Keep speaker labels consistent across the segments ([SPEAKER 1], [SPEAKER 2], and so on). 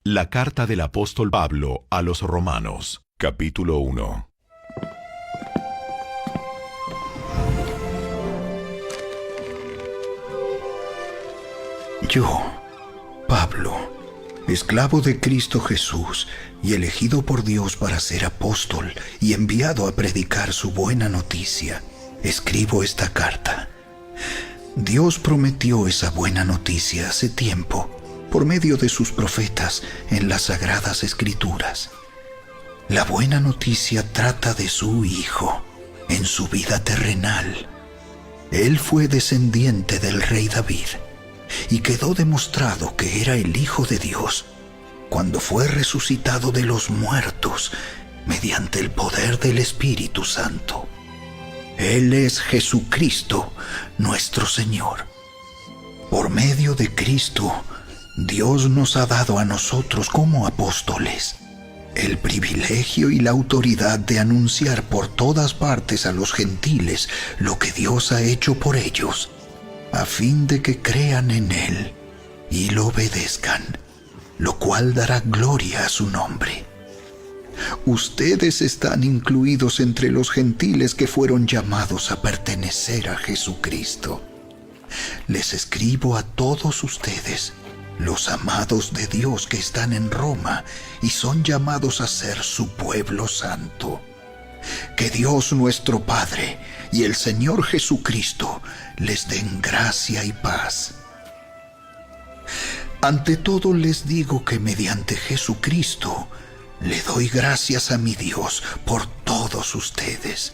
[SPEAKER 1] La carta del apóstol Pablo a los Romanos, capítulo 1.
[SPEAKER 2] Yo, Pablo, esclavo de Cristo Jesús y elegido por Dios para ser apóstol y enviado a predicar su buena noticia, escribo esta carta. Dios prometió esa buena noticia hace tiempo por medio de sus profetas en las Sagradas Escrituras. La buena noticia trata de su Hijo en su vida terrenal. Él fue descendiente del rey David y quedó demostrado que era el Hijo de Dios cuando fue resucitado de los muertos mediante el poder del Espíritu Santo. Él es Jesucristo, nuestro Señor. Por medio de Cristo, Dios nos ha dado a nosotros como apóstoles el privilegio y la autoridad de anunciar por todas partes a los gentiles lo que Dios ha hecho por ellos, a fin de que crean en Él y lo obedezcan, lo cual dará gloria a su nombre. Ustedes están incluidos entre los gentiles que fueron llamados a pertenecer a Jesucristo. Les escribo a todos ustedes, los amados de Dios que están en Roma y son llamados a ser su pueblo santo. Que Dios nuestro Padre y el Señor Jesucristo les den gracia y paz. Ante todo les digo que mediante Jesucristo le doy gracias a mi Dios por todos ustedes,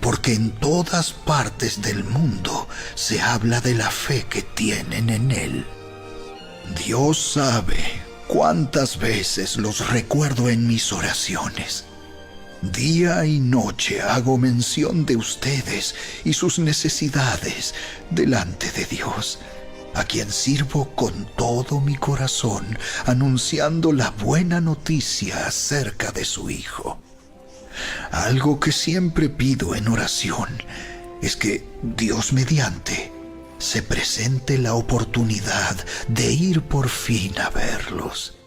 [SPEAKER 2] porque en todas partes del mundo se habla de la fe que tienen en Él. Dios sabe cuántas veces los recuerdo en mis oraciones. Día y noche hago mención de ustedes y sus necesidades delante de Dios, a quien sirvo con todo mi corazón, anunciando la buena noticia acerca de su Hijo. Algo que siempre pido en oración es que Dios mediante se presente la oportunidad de ir por fin a verlos,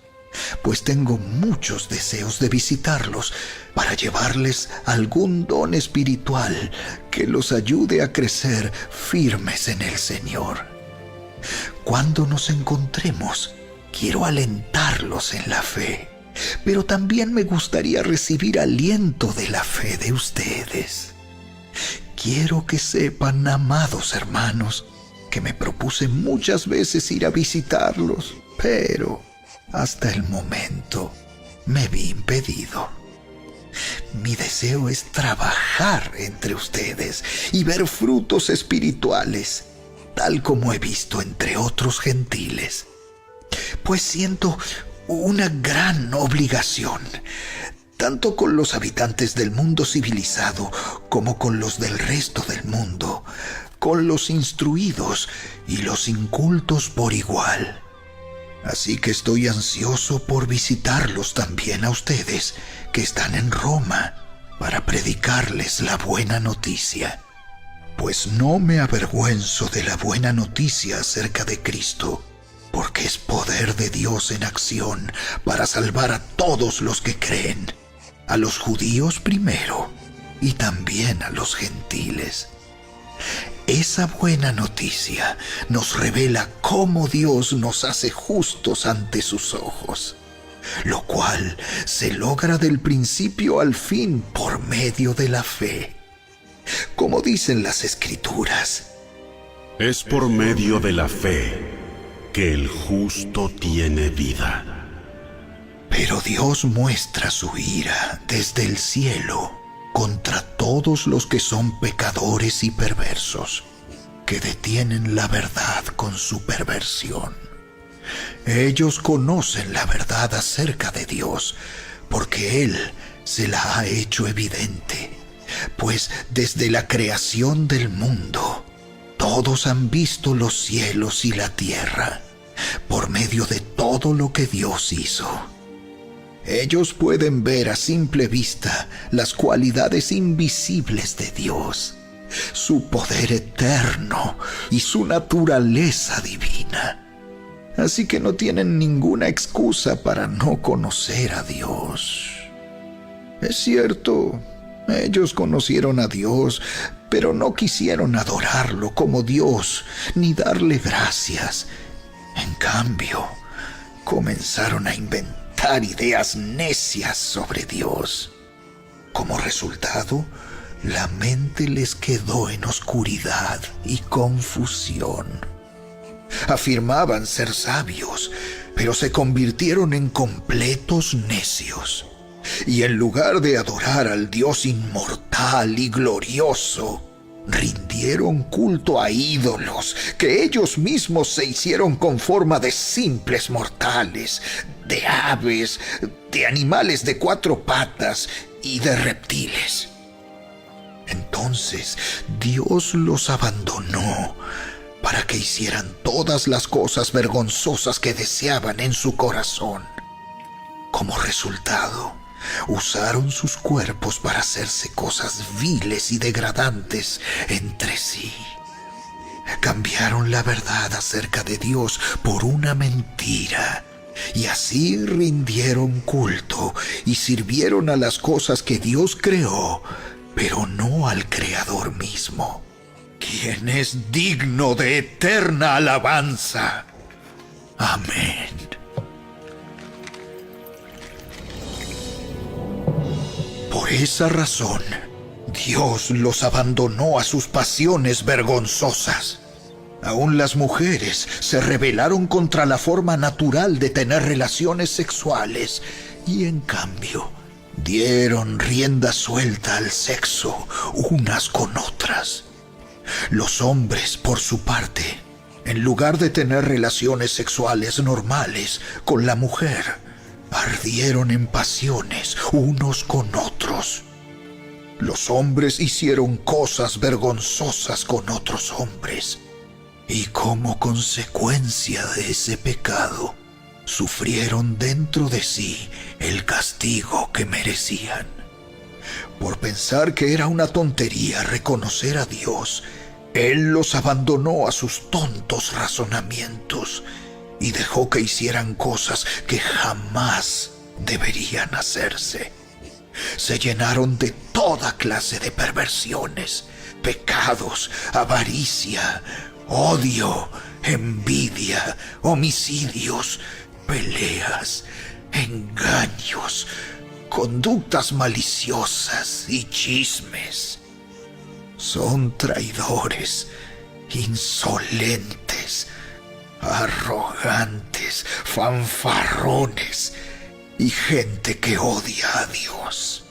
[SPEAKER 2] pues tengo muchos deseos de visitarlos para llevarles algún don espiritual que los ayude a crecer firmes en el Señor. Cuando nos encontremos, quiero alentarlos en la fe, pero también me gustaría recibir aliento de la fe de ustedes. Quiero que sepan, amados hermanos, que me propuse muchas veces ir a visitarlos, pero hasta el momento me vi impedido. Mi deseo es trabajar entre ustedes y ver frutos espirituales, tal como he visto entre otros gentiles, pues siento una gran obligación, tanto con los habitantes del mundo civilizado como con los del resto del mundo, con los instruidos y los incultos por igual. Así que estoy ansioso por visitarlos también a ustedes que están en Roma para predicarles la buena noticia. Pues no me avergüenzo de la buena noticia acerca de Cristo, porque es poder de Dios en acción para salvar a todos los que creen, a los judíos primero y también a los gentiles. Esa buena noticia nos revela cómo Dios nos hace justos ante sus ojos, lo cual se logra del principio al fin por medio de la fe. Como dicen las Escrituras,
[SPEAKER 3] es por medio de la fe que el justo tiene vida.
[SPEAKER 2] Pero Dios muestra su ira desde el cielo contra todos los que son pecadores y perversos, que detienen la verdad con su perversión. Ellos conocen la verdad acerca de Dios, porque Él se la ha hecho evidente, pues desde la creación del mundo, todos han visto los cielos y la tierra, por medio de todo lo que Dios hizo. Ellos pueden ver a simple vista las cualidades invisibles de Dios, su poder eterno y su naturaleza divina. así que no tienen ninguna excusa para no conocer a Dios. Es cierto, ellos conocieron a Dios, pero no quisieron adorarlo como Dios ni darle gracias. En cambio, comenzaron a inventar ideas necias sobre Dios. Como resultado, la mente les quedó en oscuridad y confusión. Afirmaban ser sabios, pero se convirtieron en completos necios. Y en lugar de adorar al Dios inmortal y glorioso, rindieron culto a ídolos que ellos mismos se hicieron con forma de simples mortales, de aves, de animales de 4 patas y de reptiles. Entonces Dios los abandonó para que hicieran todas las cosas vergonzosas que deseaban en su corazón. Como resultado, usaron sus cuerpos para hacerse cosas viles y degradantes entre sí. Cambiaron la verdad acerca de Dios por una mentira, y así rindieron culto y sirvieron a las cosas que Dios creó, pero no al Creador mismo, quien es digno de eterna alabanza. Amén. Por esa razón, Dios los abandonó a sus pasiones vergonzosas. Aún las mujeres se rebelaron contra la forma natural de tener relaciones sexuales y, en cambio, dieron rienda suelta al sexo unas con otras. Los hombres, por su parte, en lugar de tener relaciones sexuales normales con la mujer, ardieron en pasiones unos con otros. Los hombres hicieron cosas vergonzosas con otros hombres, y como consecuencia de ese pecado, sufrieron dentro de sí el castigo que merecían. Por pensar que era una tontería reconocer a Dios, Él los abandonó a sus tontos razonamientos y dejó que hicieran cosas que jamás deberían hacerse. Se llenaron de toda clase de perversiones, pecados, avaricia, odio, envidia, homicidios, peleas, engaños, conductas maliciosas y chismes. Son traidores, insolentes, arrogantes, fanfarrones y gente que odia a Dios.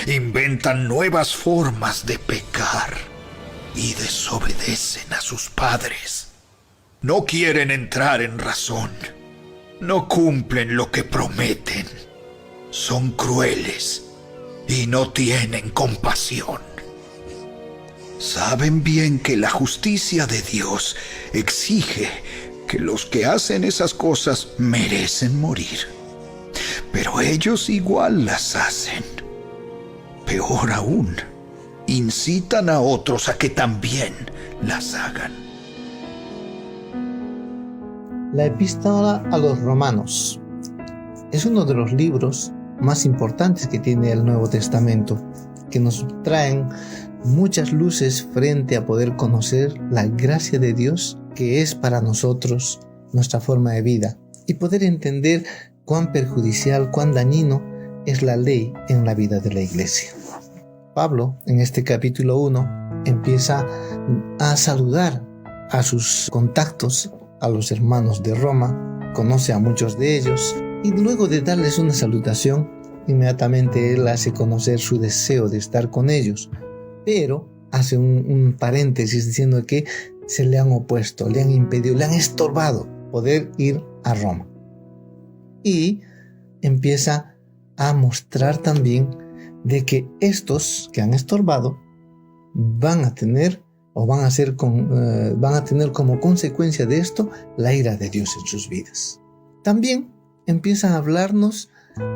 [SPEAKER 2] Inventan nuevas formas de pecar y desobedecen a sus padres. No quieren entrar en razón. No cumplen lo que prometen. Son crueles y no tienen compasión. Saben bien que la justicia de Dios exige que los que hacen esas cosas merecen morir. Pero ellos igual las hacen. Peor aún, incitan a otros a que también las hagan.
[SPEAKER 4] La Epístola a los Romanos es uno de los libros más importantes que tiene el Nuevo Testamento, que nos traen muchas luces frente a poder conocer la gracia de Dios que es para nosotros nuestra forma de vida y poder entender cuán perjudicial, cuán dañino es la ley en la vida de la iglesia. Pablo, en este capítulo 1, empieza a saludar a sus contactos, a los hermanos de Roma, conoce a muchos de ellos y luego de darles una salutación, inmediatamente él hace conocer su deseo de estar con ellos, pero hace un paréntesis diciendo que se le han opuesto, le han impedido, le han estorbado poder ir a Roma. Y empieza a mostrar también de que estos que han estorbado van a tener como consecuencia de esto la ira de Dios en sus vidas. También empieza a hablarnos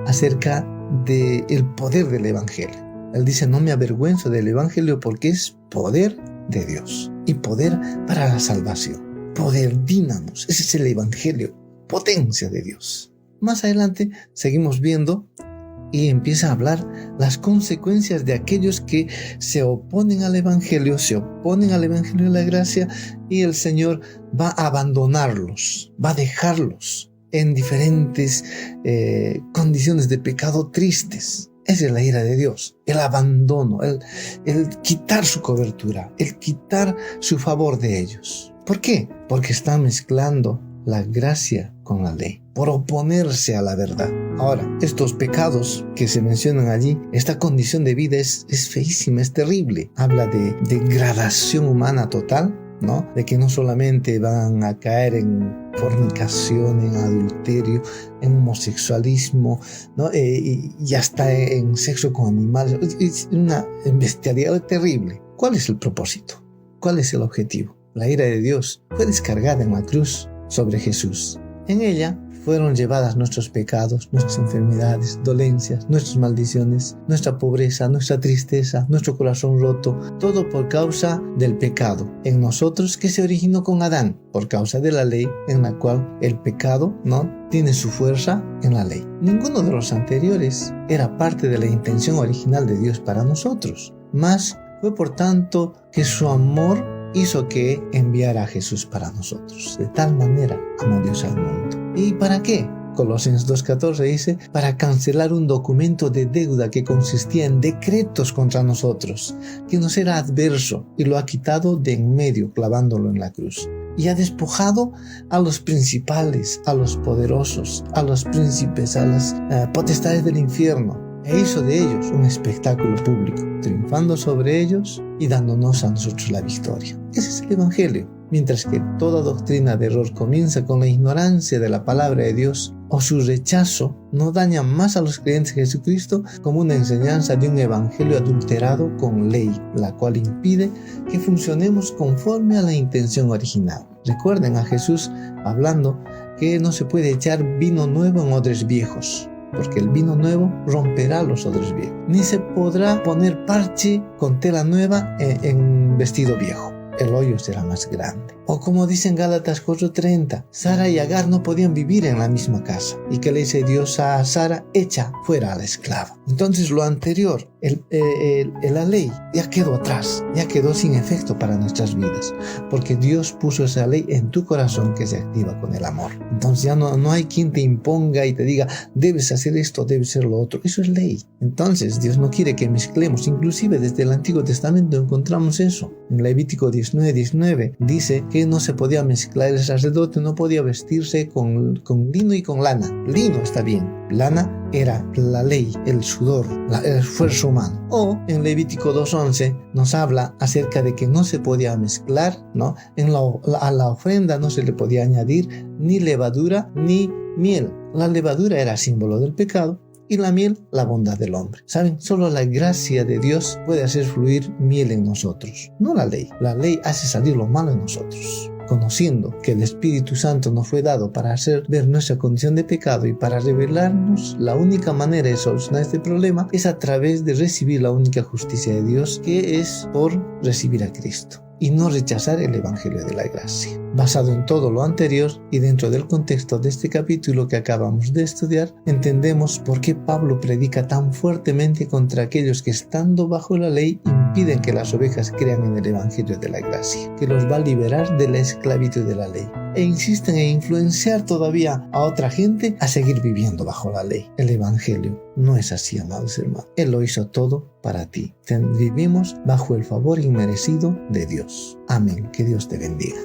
[SPEAKER 4] acerca del poder del Evangelio. Él dice: no me avergüenzo del Evangelio porque es poder de Dios y poder para la salvación. poder, dínamos. Ese es el Evangelio, potencia de Dios. Más adelante seguimos viendo y empieza a hablar las consecuencias de aquellos que se oponen al Evangelio, se oponen al Evangelio de la gracia, y el Señor va a abandonarlos, va a dejarlos en diferentes condiciones de pecado tristes. Esa es la ira de Dios, el abandono, el quitar su cobertura, el quitar su favor de ellos. ¿Por qué? Porque están mezclando la gracia con la ley, por oponerse a la verdad. Ahora, estos pecados que se mencionan allí, esta condición de vida es feísima, es terrible. Habla de degradación humana total, ¿no? De que no solamente van a caer en fornicación, en adulterio, en homosexualismo, ¿no? Y hasta en sexo con animales. Es una bestialidad terrible. ¿Cuál es el propósito? ¿Cuál es el objetivo? La ira de Dios fue descargada en la cruz sobre Jesús. En ella fueron llevadas nuestros pecados, nuestras enfermedades, dolencias, nuestras maldiciones, nuestra pobreza, nuestra tristeza, nuestro corazón roto, todo por causa del pecado en nosotros que se originó con Adán, por causa de la ley en la cual el pecado no tiene su fuerza en la ley. Ninguno de los anteriores era parte de la intención original de Dios para nosotros, mas fue por tanto que su amor hizo que enviara a Jesús para nosotros. De tal manera amó Dios al mundo. ¿Y para qué? Colosenses 2:14 dice, para cancelar un documento de deuda que consistía en decretos contra nosotros, que nos era adverso, y lo ha quitado de en medio, clavándolo en la cruz. Y ha despojado a los principales, a los poderosos, a los príncipes, a las potestades del infierno, e hizo de ellos un espectáculo público, triunfando sobre ellos y dándonos a nosotros la victoria. Ese es el Evangelio. Mientras que toda doctrina de error comienza con la ignorancia de la palabra de Dios o su rechazo, no daña más a los creyentes de Jesucristo como una enseñanza de un evangelio adulterado con ley, la cual impide que funcionemos conforme a la intención original. Recuerden a Jesús hablando que no se puede echar vino nuevo en odres viejos, porque el vino nuevo romperá los odres viejos. Ni se podrá poner parche con tela nueva en vestido viejo. El hoyo será más grande. O como dice en Gálatas 4:30, Sara y Agar no podían vivir en la misma casa. Y que le dice Dios a Sara, echa fuera a la esclava. Entonces lo anterior, la ley, ya quedó atrás, ya quedó sin efecto para nuestras vidas. Porque Dios puso esa ley en tu corazón que se activa con el amor. Entonces ya no hay quien te imponga y te diga, debes hacer esto, debes hacer lo otro. Eso es ley. Entonces Dios no quiere que mezclemos. Inclusive desde el Antiguo Testamento encontramos eso. En Levítico 19:19 dice que no se podía mezclar, el sacerdote no podía vestirse con lino y con lana. Lino está bien, lana era la ley, el sudor, el esfuerzo humano. O en Levítico 2:11 nos habla acerca de que no se podía mezclar, ¿no? A la ofrenda no se le podía añadir ni levadura ni miel. La levadura era símbolo del pecado y la miel, la bondad del hombre. ¿Saben? Solo la gracia de Dios puede hacer fluir miel en nosotros, no la ley. La ley hace salir lo malo en nosotros. Conociendo que el Espíritu Santo nos fue dado para hacer ver nuestra condición de pecado y para revelarnos la única manera de solucionar este problema es a través de recibir la única justicia de Dios, que es por recibir a Cristo y no rechazar el Evangelio de la gracia. Basado en todo lo anterior y dentro del contexto de este capítulo que acabamos de estudiar, entendemos por qué Pablo predica tan fuertemente contra aquellos que, estando bajo la ley, impiden que las ovejas crean en el Evangelio de la gracia, que los va a liberar de la esclavitud de la ley, e insisten en influenciar todavía a otra gente a seguir viviendo bajo la ley. El Evangelio no es así, amados hermanos. Él lo hizo todo para ti. Vivimos bajo el favor inmerecido de Dios. Amén. Que Dios te bendiga.